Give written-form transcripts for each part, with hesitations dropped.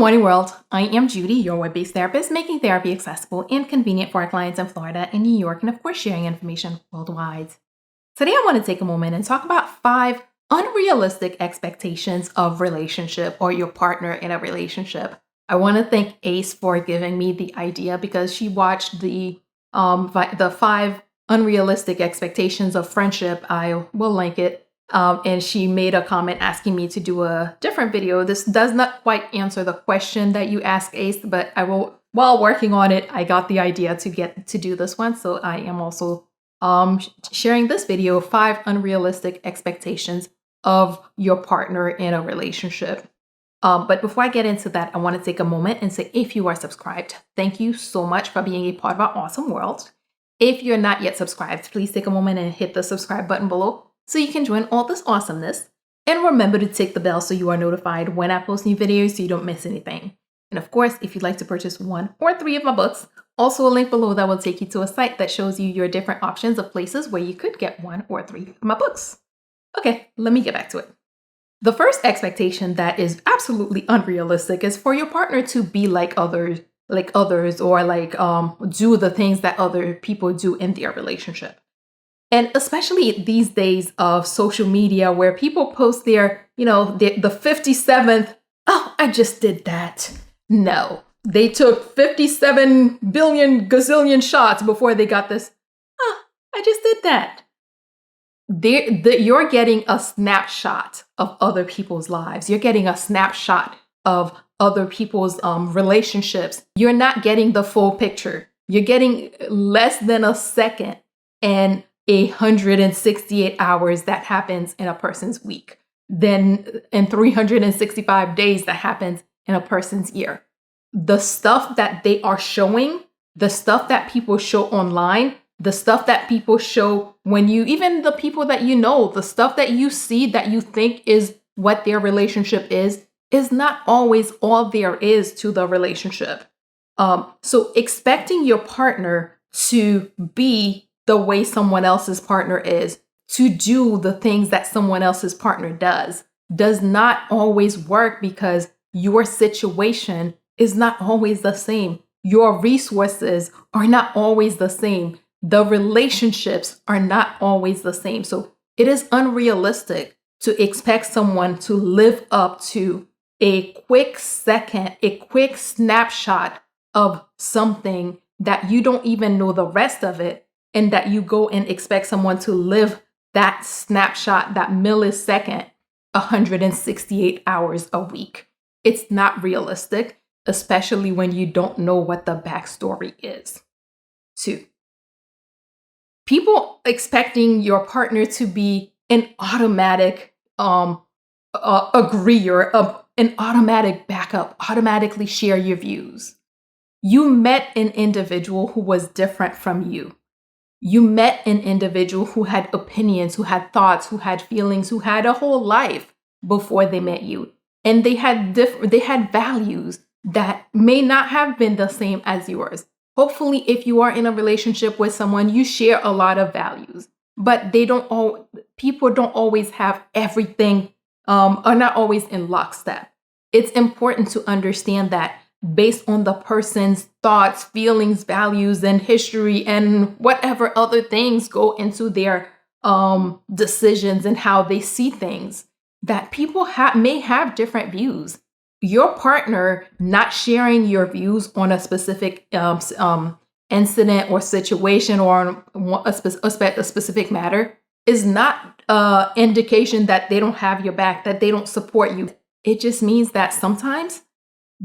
morning, world. I am Judy, your web-based therapist, making therapy accessible and convenient for our clients in Florida and New York, and of course, sharing information worldwide. Today, I want to take a moment and talk about 5 unrealistic expectations of relationship or your partner in a relationship. I want to thank Ace for giving me the idea because she watched the 5 unrealistic expectations of friendship. I will link it. And she made a comment asking me to do a different video. This does not quite answer the question that you asked, Ace, but I will, while working on it, I got the idea to do this one. So I am also sharing this video, 5 unrealistic expectations of your partner in a relationship. But before I get into that, I want to take a moment and say, if you are subscribed, thank you so much for being a part of our awesome world. If you're not yet subscribed, please take a moment and hit the subscribe button below so you can join all this awesomeness. And remember to tick the bell so you are notified when I post new videos so you don't miss anything. And of course, if you'd like to purchase 1 or 3 of my books, also a link below that will take you to a site that shows you your different options of places where you could get 1 or 3 of my books. Okay, let me get back to it. The first expectation that is absolutely unrealistic is for your partner to be like others, or do the things that other people do in their relationship. And especially these days of social media where people post their, the 57th, oh, I just did that. No, they took 57 billion gazillion shots before they got this. Oh, I just did that. You're getting a snapshot of other people's lives. You're getting a snapshot of other people's relationships. You're not getting the full picture. You're getting less than a second and 168 hours that happens in a person's week, then in 365 days that happens in a person's year. The stuff that they are showing, the stuff that people show online, the stuff that people show even the people that you know, the stuff that you see that you think is what their relationship is not always all there is to the relationship. So expecting your partner to be the way someone else's partner is, to do the things that someone else's partner does not always work because your situation is not always the same. Your resources are not always the same. The relationships are not always the same. So it is unrealistic to expect someone to live up to a quick snapshot of something that you don't even know the rest of it, and that you go and expect someone to live that snapshot, that millisecond, 168 hours a week. It's not realistic, especially when you don't know what the backstory is. 2, people expecting your partner to be an automatic agreeer, an automatic backup, automatically share your views. You met an individual who was different from you. You met an individual who had opinions, who had thoughts, who had feelings, who had a whole life before they met you. And they had values that may not have been the same as yours. Hopefully, if you are in a relationship with someone, you share a lot of values, but people don't always have everything, are not always in lockstep. It's important to understand that based on the person's thoughts, feelings, values, and history, and whatever other things go into their decisions and how they see things, that people may have different views. Your partner not sharing your views on a specific incident or situation or a specific matter is not indication that they don't have your back, that they don't support you. It just means that sometimes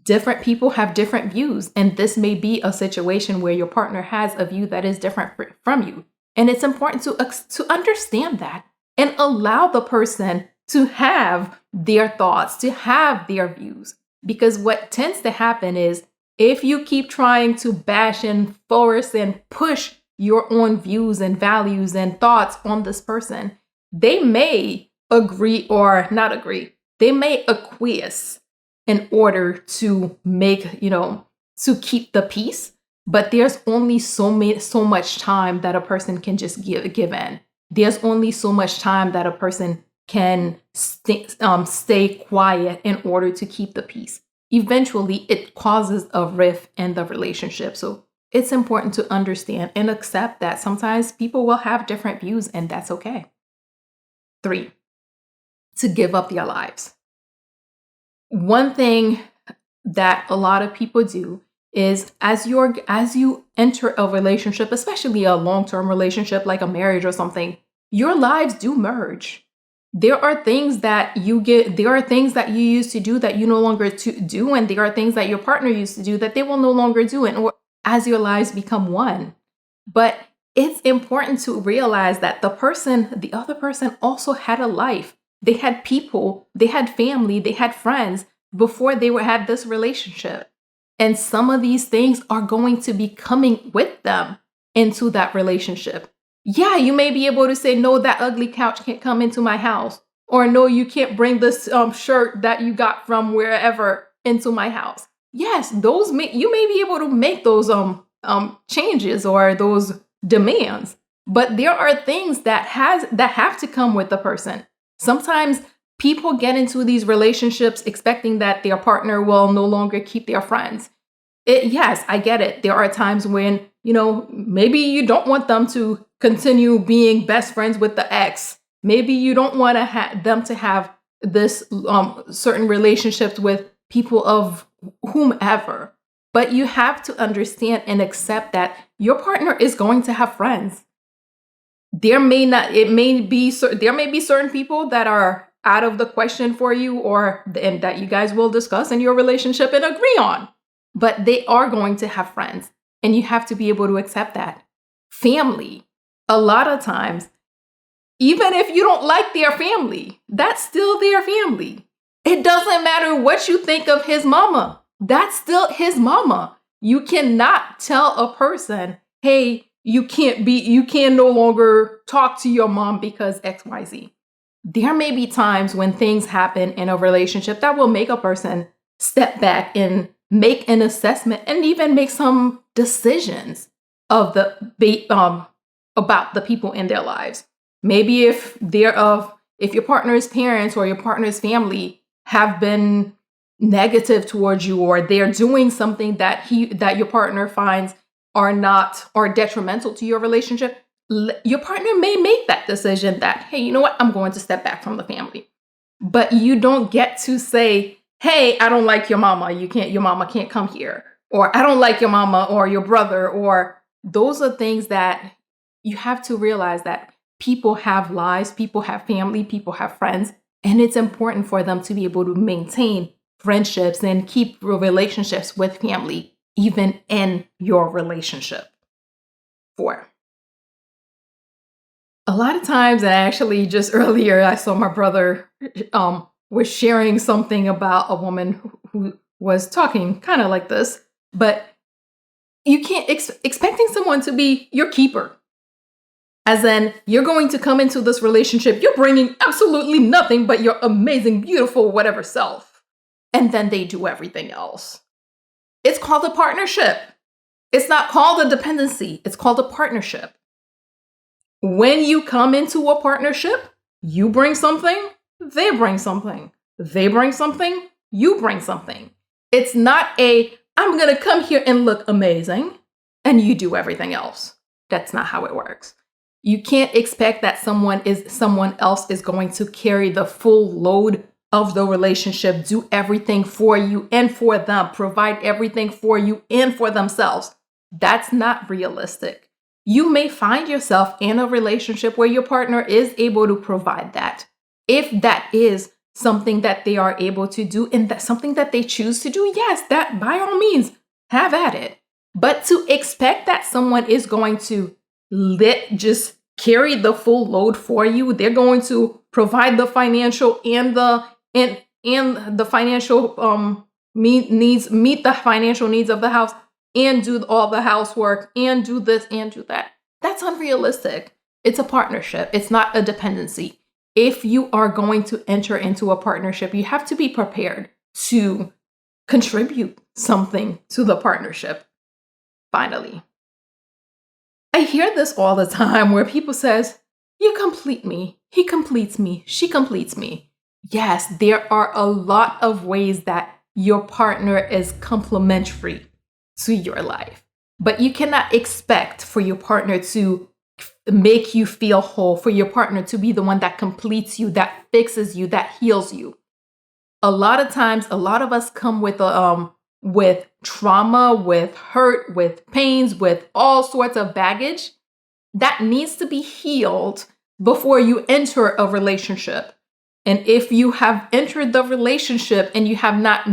different people have different views, and this may be a situation where your partner has a view that is different from you. And it's important to understand that and allow the person to have their thoughts, to have their views. Because what tends to happen is if you keep trying to bash and force and push your own views and values and thoughts on this person, they may agree or not agree. They may acquiesce in order to to keep the peace, but there's only so much time that a person can just give in. There's only so much time that a person can stay quiet in order to keep the peace. eventually it causes a rift in the relationship. So it's important to understand and accept that sometimes people will have different views, and that's okay. 3, to give up their lives. One thing that a lot of people do is as you enter a relationship, especially a long-term relationship like a marriage or something, your lives do merge. There are things that you used to do that you no longer do, and there are things that your partner used to do that they will no longer do, and or as your lives become one. But it's important to realize that the other person also had a life. They had people, they had family, they had friends before they had this relationship. And some of these things are going to be coming with them into that relationship. Yeah, you may be able to say, no, that ugly couch can't come into my house. Or no, you can't bring this shirt that you got from wherever into my house. Yes, you may be able to make those changes or those demands. But there are things that have to come with the person. Sometimes people get into these relationships expecting that their partner will no longer keep their friends. Yes, I get it. There are times when, maybe you don't want them to continue being best friends with the ex. Maybe you don't want them to have this certain relationships with people of whomever. But you have to understand and accept that your partner is going to have friends. There may be certain people that are out of the question for you, and that you guys will discuss in your relationship and agree on. But they are going to have friends, and you have to be able to accept that. Family, a lot of times, even if you don't like their family, that's still their family. It doesn't matter what you think of his mama. That's still his mama. You cannot tell a person, hey, you can no longer talk to your mom because XYZ. There may be times when things happen in a relationship that will make a person step back and make an assessment and even make some decisions about the people in their lives. Maybe if your partner's parents or your partner's family have been negative towards you, or they're doing something that your partner finds are detrimental to your relationship, your partner may make that decision that, hey, you know what? I'm going to step back from the family. But you don't get to say, hey, I don't like your mama. Your mama can't come here. Or I don't like your mama or your brother. Or those are things that you have to realize that people have lives, people have family, people have friends. And it's important for them to be able to maintain friendships and keep relationships with family, even in your relationship. 4. A lot of times, and actually just earlier, I saw my brother was sharing something about a woman who was talking kind of like this, but you can't expecting someone to be your keeper. As in, you're going to come into this relationship, you're bringing absolutely nothing but your amazing, beautiful, whatever self. And then they do everything else. It's called a partnership. It's not called a dependency. It's called a partnership. When you come into a partnership, you bring something, they bring something. They bring something, you bring something. It's not I'm going to come here and look amazing and you do everything else. That's not how it works. You can't expect that someone else is going to carry the full load of the relationship, do everything for you and for them, provide everything for you and for themselves. That's not realistic. You may find yourself in a relationship where your partner is able to provide that. If that is something that they are able to do and that's something that they choose to do, yes, that by all means, have at it. But to expect that someone is going to just carry the full load for you, they're going to provide the financial and the financial needs, meet the financial needs of the house, and do all the housework and do this and do that. That's unrealistic. It's a partnership. It's not a dependency. If you are going to enter into a partnership, you have to be prepared to contribute something to the partnership. Finally, I hear this all the time where people says, you complete me, he completes me, she completes me. Yes, there are a lot of ways that your partner is complementary to your life. But you cannot expect for your partner to make you feel whole, for your partner to be the one that completes you, that fixes you, that heals you. A lot of times, a lot of us come with trauma, with hurt, with pains, with all sorts of baggage that needs to be healed before you enter a relationship. And if you have entered the relationship and you have not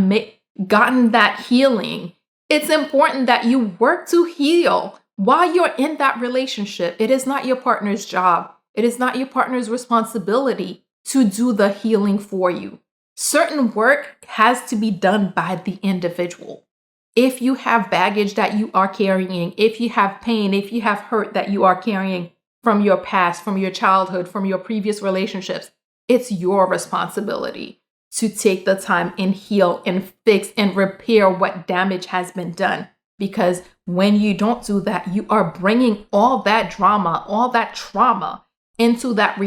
gotten that healing, it's important that you work to heal while you're in that relationship. It is not your partner's job. It is not your partner's responsibility to do the healing for you. Certain work has to be done by the individual. If you have baggage that you are carrying, if you have pain, if you have hurt that you are carrying from your past, from your childhood, from your previous relationships, it's your responsibility to take the time and heal and fix and repair what damage has been done. Because when you don't do that, you are bringing all that drama, all that trauma into that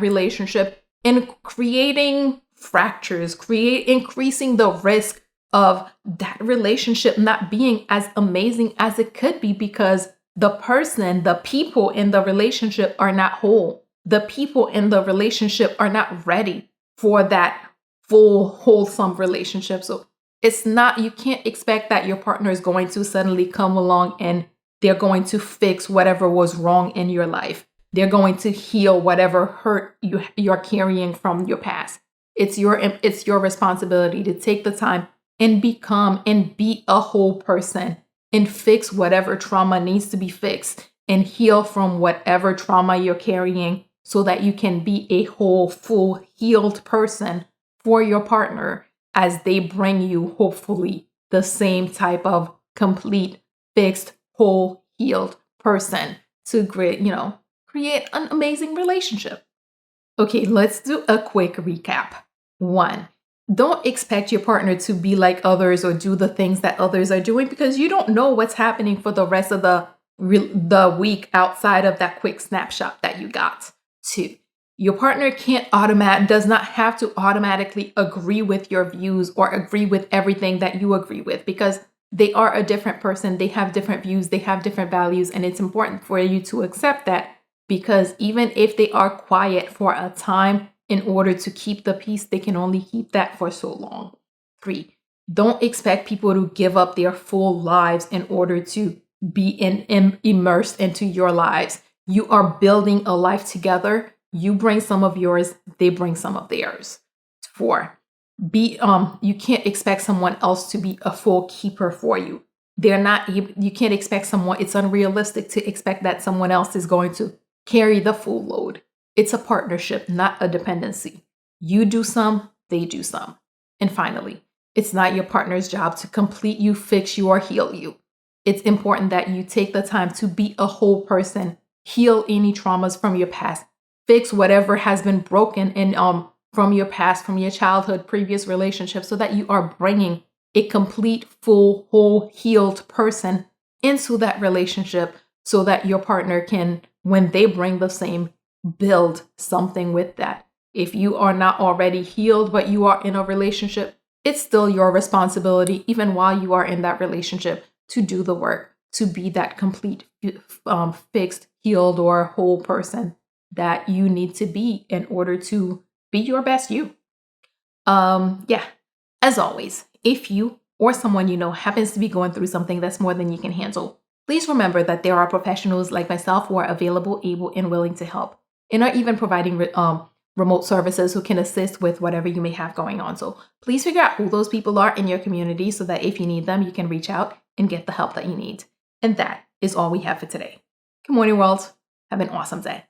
relationship and creating fractures, increasing the risk of that relationship not being as amazing as it could be, because the people in the relationship are not whole. The people in the relationship are not ready for that full, wholesome relationship. So you can't expect that your partner is going to suddenly come along and they're going to fix whatever was wrong in your life. They're going to heal whatever hurt you're carrying from your past. It's your responsibility to take the time and become and be a whole person and fix whatever trauma needs to be fixed and heal from whatever trauma you're carrying so that you can be a whole, full, healed person for your partner as they bring you, hopefully, the same type of complete, fixed, whole, healed person to create an amazing relationship. Okay, let's do a quick recap. 1, don't expect your partner to be like others or do the things that others are doing, because you don't know what's happening for the rest of the week outside of that quick snapshot that you got. 2, your partner does not have to automatically agree with your views or agree with everything that you agree with, because they are a different person. They have different views. They have different values. And it's important for you to accept that, because even if they are quiet for a time, in order to keep the peace, they can only keep that for so long. 3, don't expect people to give up their full lives in order to be immersed into your lives. You are building a life together. You bring some of yours, they bring some of theirs. 4, you can't expect someone else to be a full keeper for you. You can't expect it's unrealistic to expect that someone else is going to carry the full load. It's a partnership, not a dependency. You do some, they do some. And finally, it's not your partner's job to complete you, fix you, or heal you. It's important that you take the time to be a whole person, heal any traumas from your past, fix whatever has been broken from your past, from your childhood, previous relationships, so that you are bringing a complete, full, whole, healed person into that relationship, so that your partner can, when they bring the same, build something with that. If you are not already healed, but you are in a relationship, it's still your responsibility, even while you are in that relationship, to do the work, to be that complete, fixed, healed, or whole person that you need to be in order to be your best you. As always, if you or someone you know happens to be going through something that's more than you can handle, please remember that there are professionals like myself who are available, able, and willing to help, and are even providing remote services who can assist with whatever you may have going on. So please figure out who those people are in your community, so that if you need them, you can reach out and get the help that you need. And that is all we have for today. Good morning, world. Have an awesome day.